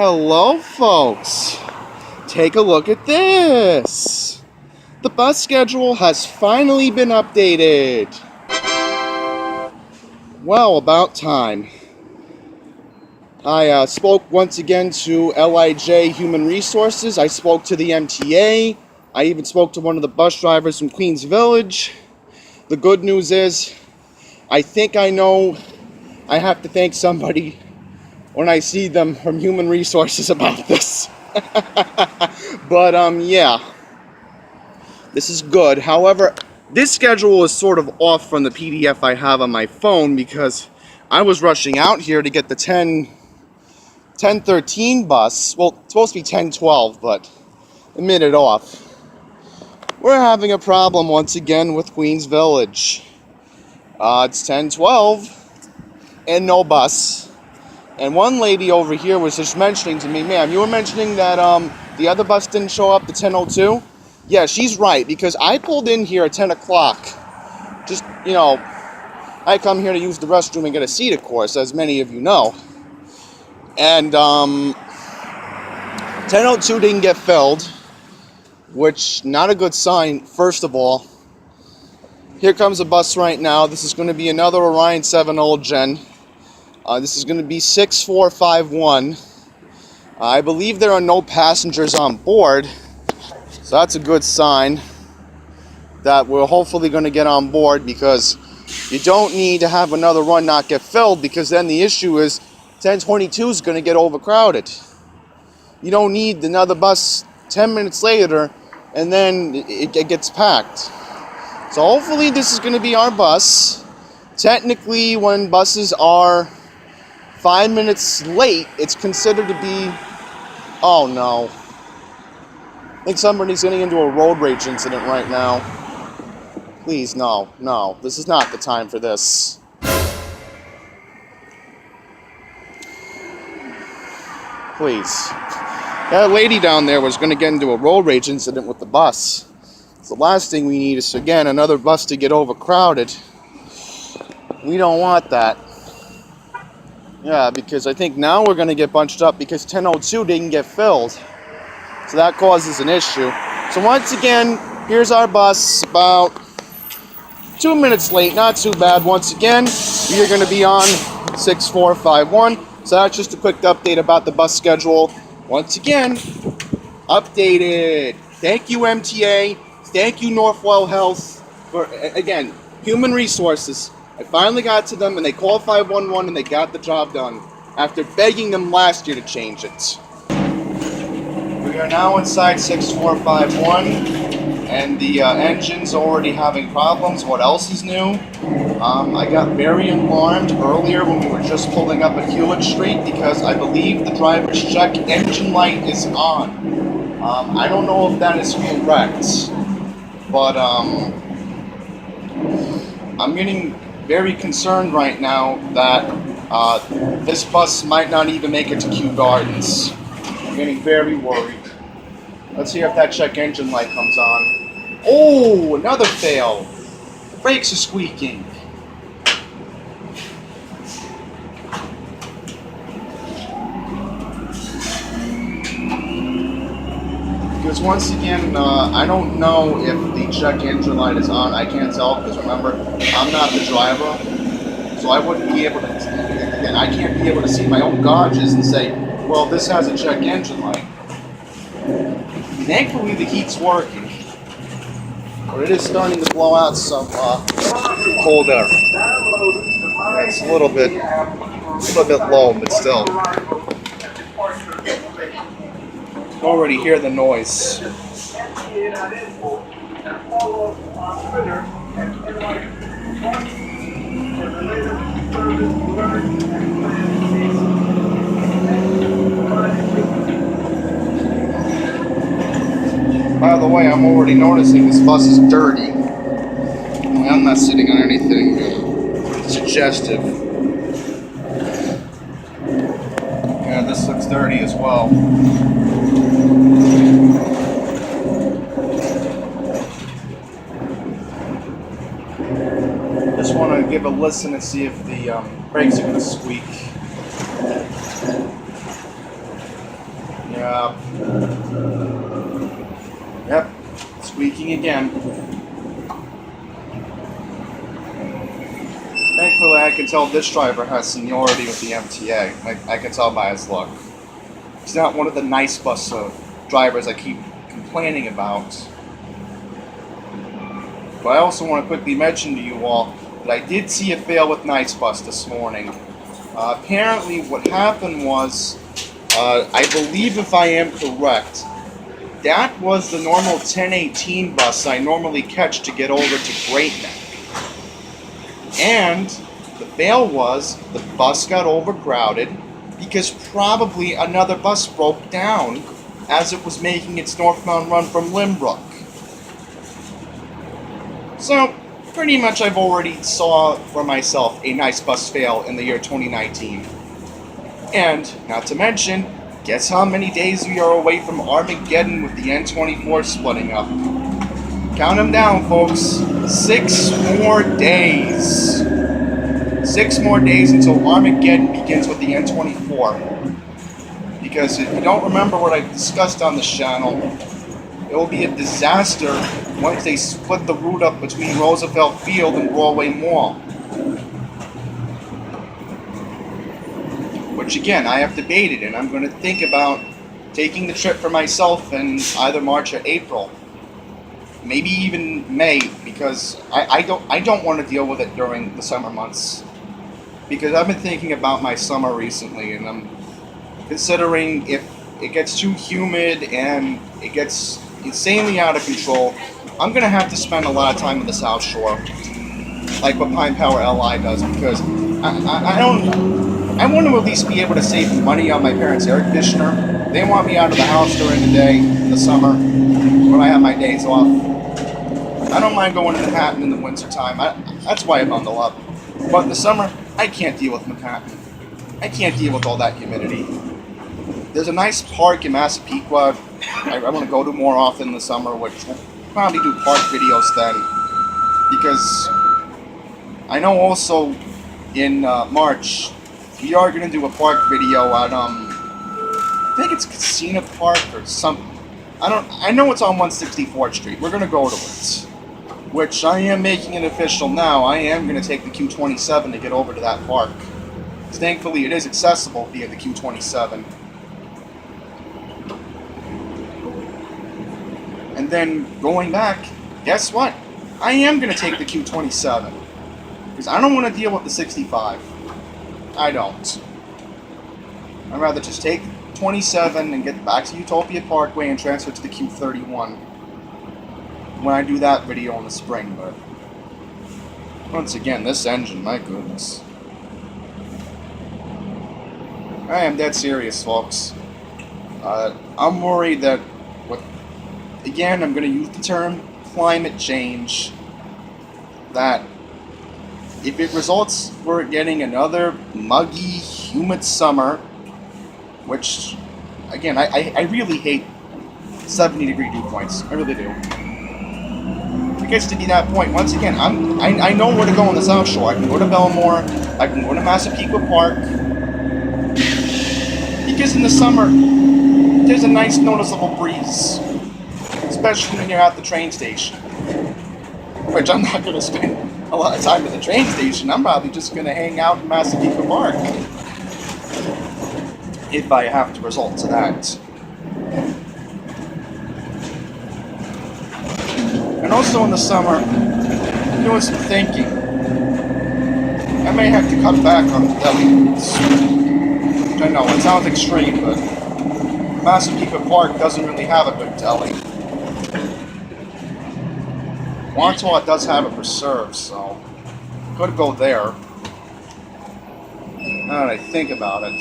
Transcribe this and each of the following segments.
Hello, folks. Take a look at this. The bus schedule has finally been updated. Well, about time. I spoke once again to LIJ Human Resources. I spoke to the MTA. I even spoke to one of the bus drivers from Queens Village. The good news is, I think I know I have to thank somebody when I see them from Human Resources about this. But, yeah. This is good. However, this schedule is sort of off from the PDF I have on my phone because I was rushing out here to get the 10:13 bus. Well, it's supposed to be 10:12, but a minute off. We're having a problem once again with Queens Village. It's 10:12 and no bus. And one lady over here was just mentioning to me, ma'am, you were mentioning that the other bus didn't show up, the 10:02? Yeah, she's right, because I pulled in here at 10 o'clock. Just, I come here to use the restroom and get a seat, of course, as many of you know. And 10:02 didn't get filled, which, not a good sign, first of all. Here comes a bus right now. This is going to be another Orion 7 Old Gen. This is going to be 6451. I believe there are no passengers on board, so that's a good sign that we're hopefully going to get on board, because you don't need to have another run not get filled, because then the issue is 10:22 is going to get overcrowded. You don't need another bus 10 minutes later and then it gets packed. So hopefully this is going to be our bus. Technically, when buses are 5 minutes late, it's considered to be... Oh no. I think somebody's getting into a road rage incident right now. Please, no. This is not the time for this. Please. That lady down there was going to get into a road rage incident with the bus. So the last thing we need is, again, another bus to get overcrowded. We don't want that. Yeah, because I think now we're going to get bunched up because 10:02 didn't get filled. So that causes an issue. So once again, here's our bus, about 2 minutes late. Not too bad. Once again, we are going to be on 6451. So that's just a quick update about the bus schedule. Once again, updated. Thank you, MTA. Thank you, Northwell Health, for, again, Human Resources. I finally got to them, and they called 511, and they got the job done after begging them last year to change it. We are now inside 6451, and the engine's already having problems. What else is new? I got very alarmed earlier when we were just pulling up at Hewlett Street, because I believe the driver's check engine light is on. I don't know if that is correct, but I'm getting very concerned right now that this bus might not even make it to Kew Gardens. I'm getting very worried. Let's see if that check engine light comes on. Oh, another fail. The brakes are squeaking. Because once again, I don't know if the check engine light is on. I can't tell, because remember, I'm not the driver. So I wouldn't be able to, again, I can't be able to see my own gauges and say, well, this has a check engine light. Thankfully, the heat's working. But it is starting to blow out some cold air. It's a little bit low, but still. You already hear the noise. By the way, I'm already noticing this bus is dirty. I'm not sitting on anything suggestive. Yeah, this looks dirty as well. Just want to give a listen and see if the brakes are going to squeak. Yeah. Yep. Squeaking again. Thankfully, I can tell this driver has seniority with the MTA. I can tell by his look. He's not one of the nice bus drivers I keep complaining about. But I also want to quickly mention to you all that I did see a fail with Nice Bus this morning. Apparently, what happened was, I believe if I am correct, that was the normal 1018 bus I normally catch to get over to Great Neck. And the fail was the bus got overcrowded because probably another bus broke down as it was making its northbound run from Limbrook. So, pretty much I've already saw for myself a Nice Bus fail in the year 2019. And, not to mention, guess how many days we are away from Armageddon with the N24 splitting up? Count them down, folks. 6 more days. 6 more days until Armageddon begins with the N24. Because if you don't remember what I discussed on this channel, it will be a disaster once they split the route up between Roosevelt Field and Broadway Mall. Which again, I have debated, and I'm going to think about taking the trip for myself in either March or April. Maybe even May, because I don't want to deal with it during the summer months. Because I've been thinking about my summer recently, and I'm considering if it gets too humid and it gets insanely out of control, I'm going to have to spend a lot of time in the South Shore, like what Pine Power LI does, because I want to at least be able to save money on my parents' air conditioner. They want me out of the house during the day, in the summer, when I have my days off. I don't mind going to Manhattan in the wintertime. That's why I bundle up. But in the summer, I can't deal with Manhattan. I can't deal with all that humidity. There's a nice park in Massapequa I want to go to more often in the summer, which we'll probably do park videos then. Because I know also in March, we are going to do a park video at, I think it's Casino Park or something. I know it's on 164th Street. We're going to go to it. Which I am making it official now. I am going to take the Q27 to get over to that park. Thankfully, it is accessible via the Q27. And then going back, guess what? I am going to take the Q27. Because I don't want to deal with the 65. I don't. I'd rather just take 27 and get back to Utopia Parkway and transfer to the Q31 when I do that video in the spring. But once again, this engine, my goodness. I am dead serious, folks. I'm worried that, again, I'm going to use the term climate change, that if it results we're getting another muggy, humid summer, which, again, I really hate 70-degree dew points. I really do. If it gets to be that point, once again, I know where to go on the South Shore. I can go to Belmore. I can go to Massapequa Park. Because in the summer, there's a nice noticeable breeze. Especially when you're at the train station. Which I'm not going to spend a lot of time at the train station. I'm probably just going to hang out in Massapequa Park. If I have to resort to that. And also in the summer, I'm doing some thinking. I may have to cut back on the deli foods. Which I know, it sounds extreme, but Massapequa Park doesn't really have a good deli. Wantaw does have a preserve, so could go there. Now that I think about it.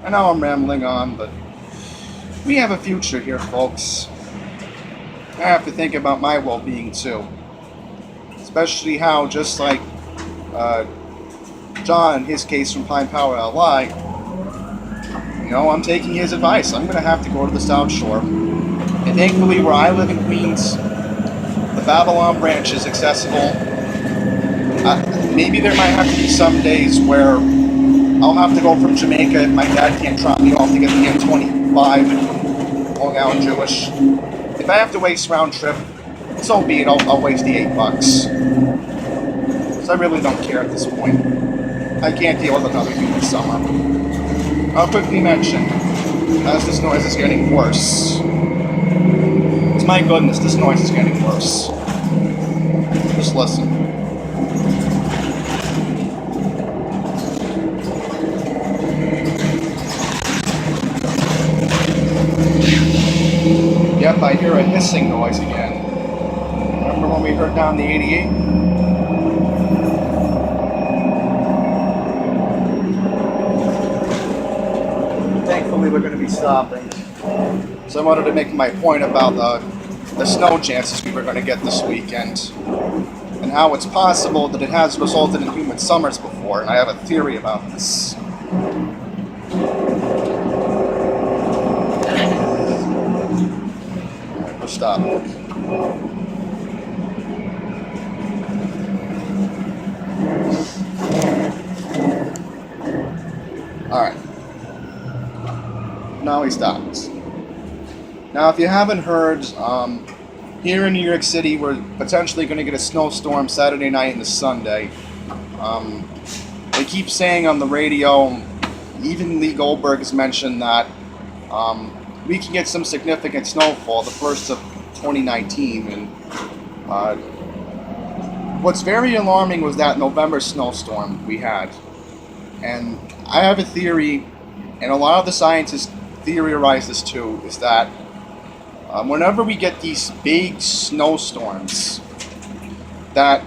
I know I'm rambling on, but we have a future here, folks. I have to think about my well-being too. Especially how, just like John, in his case from Pine Power LI, you know, I'm taking his advice. I'm going to have to go to the South Shore. And thankfully, where I live in Queens, the Babylon branch is accessible. Maybe there might have to be some days where I'll have to go from Jamaica if my dad can't drop me off to get the M25 Long Island Jewish. If I have to waste round trip, so be it. I'll waste the $8. So I really don't care at this point. I can't deal with another humid summer. I'll quickly mention, as this noise is getting worse. My goodness, this noise is getting worse. Just listen. Yep, I hear a hissing noise again. Remember when we heard down the 88? Thankfully, we're going to be stopping. So I wanted to make my point about the snow chances we were going to get this weekend, and how it's possible that it has resulted in humid summers before, and I have a theory about this. Alright, we'll stop. Alright. Now he stops. Now, if you haven't heard, here in New York City, we're potentially going to get a snowstorm Saturday night and Sunday. They keep saying on the radio, even Lee Goldberg has mentioned that we can get some significant snowfall the first of 2019. And what's very alarming was that November snowstorm we had. And I have a theory, and a lot of the scientists theorize this too, is that whenever we get these big snowstorms that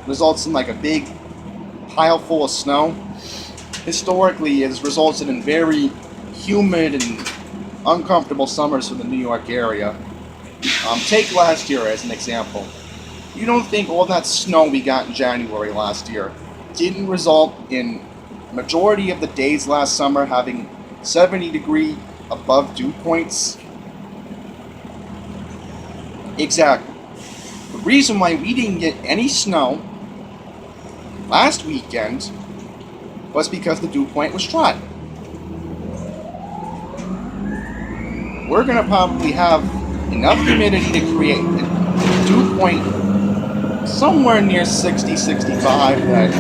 results in like a big pile full of snow, historically it has resulted in very humid and uncomfortable summers for the New York area. Take last year as an example. You don't think all that snow we got in January last year didn't result in majority of the days last summer having 70-degree above dew points? Exactly. The reason why we didn't get any snow last weekend was because the dew point was dry. We're going to probably have enough humidity to create a dew point somewhere near 60, 65 that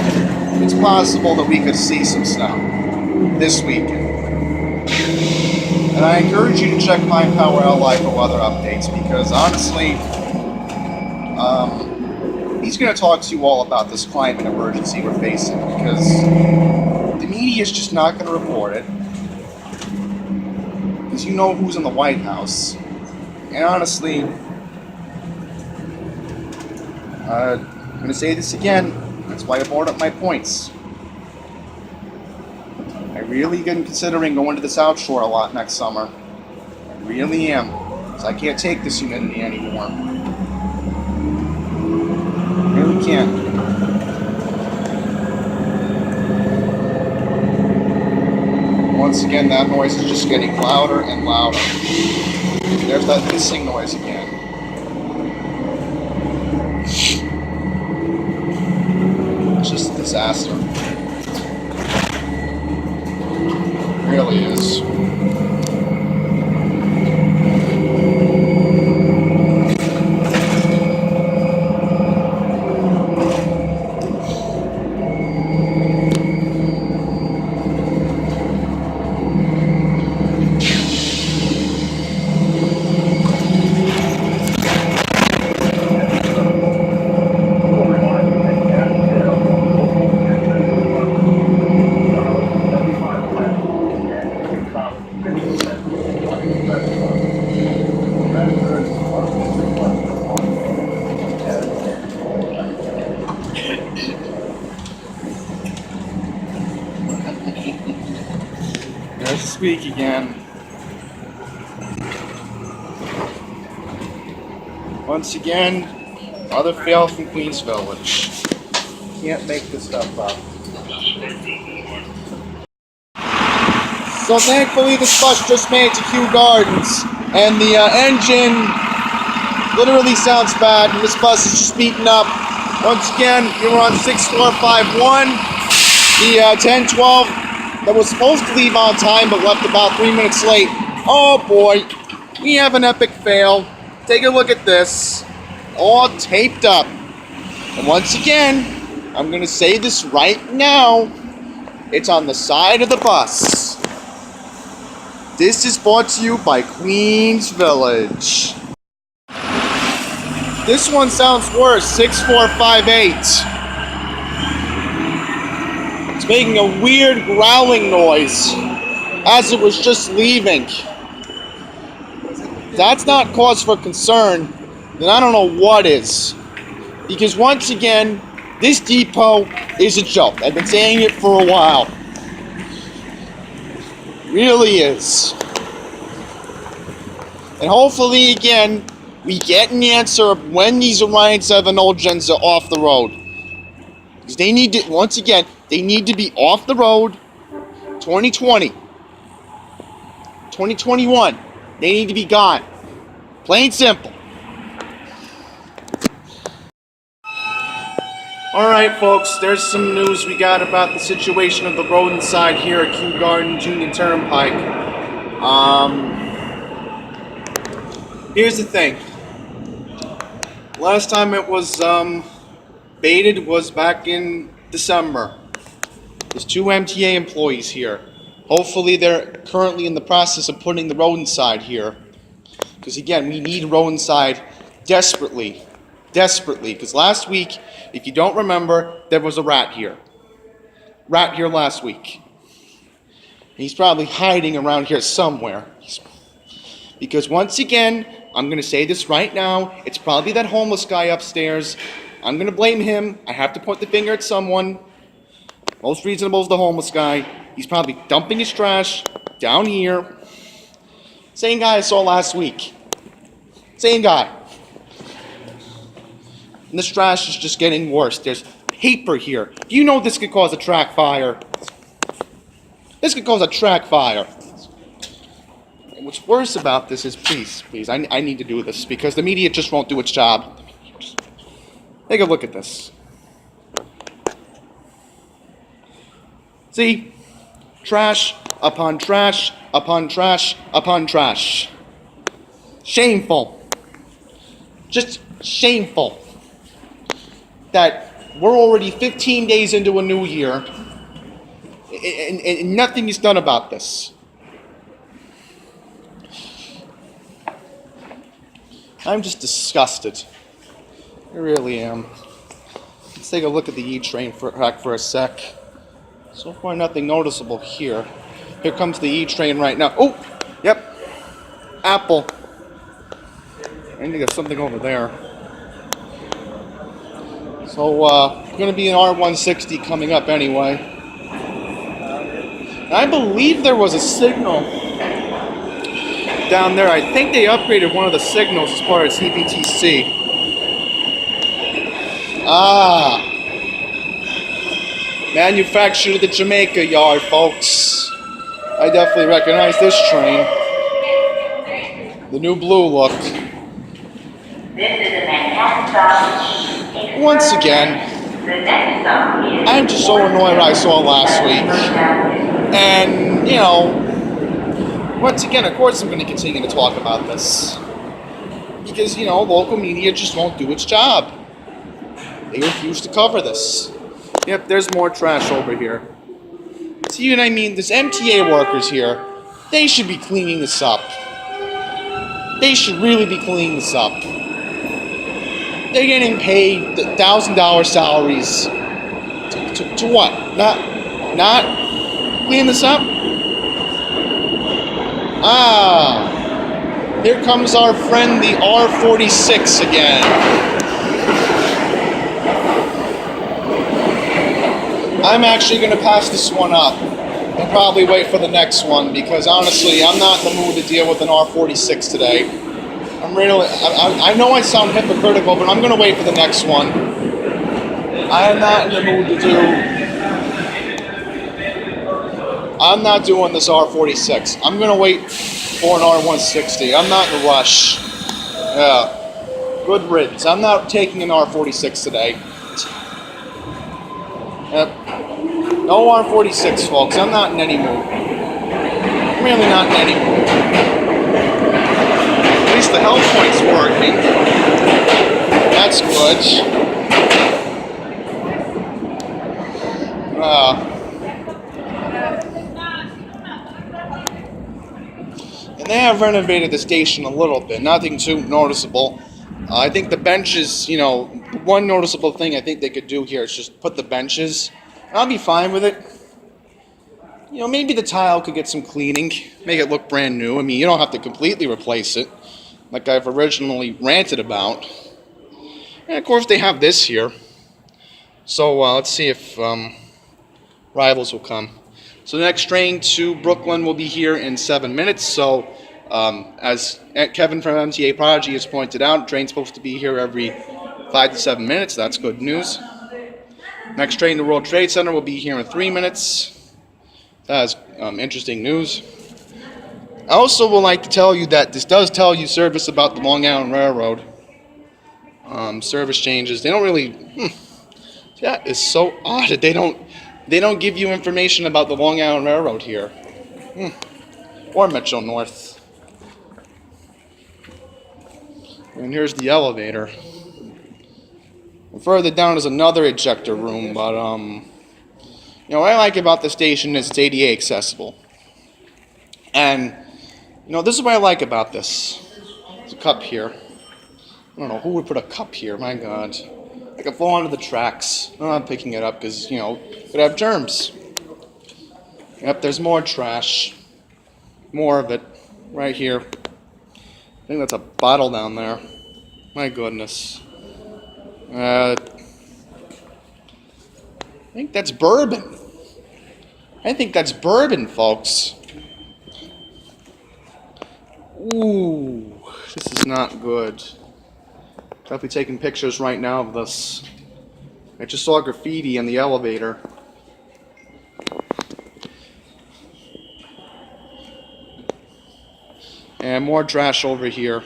it's possible that we could see some snow this weekend. And I encourage you to check my Power LI for weather updates, because honestly, he's going to talk to you all about this climate emergency we're facing, because the media is just not going to report it, because you know who's in the White House. And honestly, I'm going to say this again, that's why I brought up my points. I really am considering going to the South Shore a lot next summer. I really am, because I can't take this humidity anymore. I really can't. Once again, that noise is just getting louder and louder. There's that hissing noise again. It's just a disaster. It really is. There's the squeak again. Once again, another fail from Queens Village. Can't make this stuff up. So thankfully this bus just made it to Kew Gardens, and the engine literally sounds bad, and this bus is just beaten up. Once again, we were on 6451. The 1012 that was supposed to leave on time but left about 3 minutes late. Oh boy, we have an epic fail. Take a look at this. All taped up. And once again, I'm going to say this right now. It's on the side of the bus. This is brought to you by Queens Village. This one sounds worse, 6458. It's making a weird growling noise as it was just leaving. If that's not cause for concern, then I don't know what is. Because once again, this depot is a joke. I've been saying it for a while. It really is. And hopefully, again, we get an answer of when these Orion 7 old gens are off the road. Because they need to, once again, they need to be off the road 2020. 2021. They need to be gone. Plain simple. Alright folks, there's some news we got about the situation of the road inside here at Kew Gardens Union Turnpike. Here's the thing. Last time it was baited was back in December. There's 2 MTA employees here. Hopefully they're currently in the process of putting the road inside here. Because again, we need road inside desperately. Desperately. Because last week, if you don't remember, there was a rat here. Rat here last week. He's probably hiding around here somewhere. Because once again, I'm going to say this right now, it's probably that homeless guy upstairs. I'm going to blame him. I have to point the finger at someone. Most reasonable is the homeless guy. He's probably dumping his trash down here. Same guy I saw last week. Same guy. And this trash is just getting worse. There's paper here. You know this could cause a track fire. This could cause a track fire. And what's worse about this is, please, I need to do this because the media just won't do its job. Take a look at this. See? Trash upon trash upon trash upon trash. Shameful. Just shameful. That we're already 15 days into a new year and nothing is done about this. I'm just disgusted. I really am. Let's take a look at the E train for a sec. So far, nothing noticeable here. Here comes the E train right now. Oh, yep. Apple. I need to get something over there. So, we're going to be in R160 coming up anyway. And I believe there was a signal down there. I think they upgraded one of the signals as part of CBTC. Ah. Manufactured at the Jamaica yard, folks. I definitely recognize this train. The new blue look. Once again, I'm just so annoyed what I saw last week. And, you know, once again, of course I'm going to continue to talk about this. Because, you know, local media just won't do its job. They refuse to cover this. Yep, there's more trash over here. See what I mean? There's MTA workers here. They should be cleaning this up. They should really be cleaning this up. They're getting paid $1,000 salaries. To what? Not clean this up? Ah. Here comes our friend the R46 again. I'm actually going to pass this one up and probably wait for the next one because honestly, I'm not in the mood to deal with an R46 today. I know I sound hypocritical, but I'm going to wait for the next one. I am not in the mood to do... I'm not doing this R46. I'm going to wait for an R160. I'm not in a rush. Yeah. Good riddance. I'm not taking an R46 today. Yep. No R46, folks. I'm not in any mood. I'm really not in any mood. At least the health point's working. That's good. And they have renovated the station a little bit. Nothing too noticeable. I think the benches, you know, one noticeable thing I think they could do here is just put the benches. I'll be fine with it. You know, maybe the tile could get some cleaning, make it look brand new. I mean, you don't have to completely replace it, like I've originally ranted about. And of course, they have this here. So let's see if rivals will come. So the next train to Brooklyn will be here in 7 minutes. So as Kevin from MTA Prodigy has pointed out, the train's supposed to be here every 5 to 7 minutes. That's good news. Next train to World Trade Center will be here in 3 minutes. That's interesting news. I also would like to tell you that this does tell you service about the Long Island Railroad. Service changes. They don't really. That is so odd that they don't give you information about the Long Island Railroad here, or Metro North. And here's the elevator. And further down is another ejector room, but you know, what I like about the station is it's ADA accessible. And, you know, this is what I like about this. There's a cup here. I don't know, who would put a cup here? My God. I could fall onto the tracks. I'm not picking it up because, you know, it could have germs. Yep, there's more trash. More of it. Right here. I think that's a bottle down there. My goodness. I think that's bourbon. I think that's bourbon, folks. Ooh, this is not good. I'll be taking pictures right now of this. I just saw graffiti in the elevator. And more trash over here.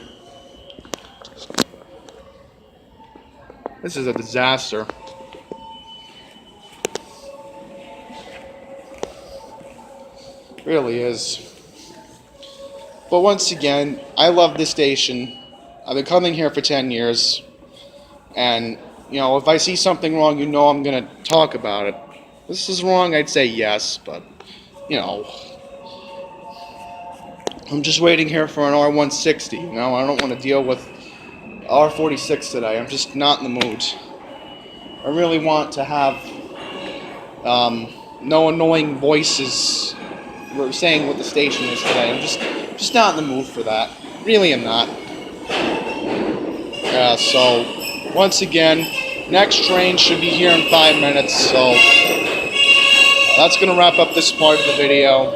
This is a disaster. It really is. But once again, I love this station. I've been coming here for 10 years. And, you know, if I see something wrong, you know I'm going to talk about it. This is wrong, I'd say yes, but, you know, I'm just waiting here for an R160, you know? I don't want to deal with R46 today. I'm just not in the mood. I really want to have no annoying voices saying what the station is today. I'm just not in the mood for that. Really am not. So, once again, next train should be here in 5 minutes, so that's going to wrap up this part of the video.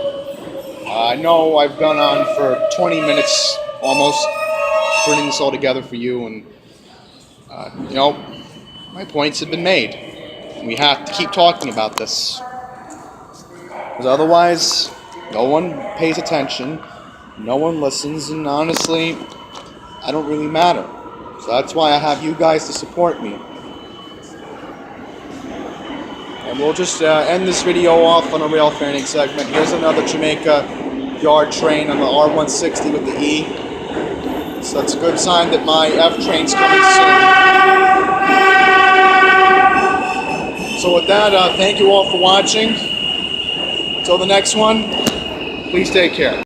I know I've gone on for 20 minutes almost putting this all together for you, and you know, my points have been made. We have to keep talking about this, because otherwise no one pays attention, no one listens, and honestly, I don't really matter. So that's why I have you guys to support me. And we'll just end this video off on a rail fanning segment. Here's another Jamaica yard train on the R160 with the E. So that's a good sign that my F train's coming soon. So with that, thank you all for watching. Until the next one, please take care.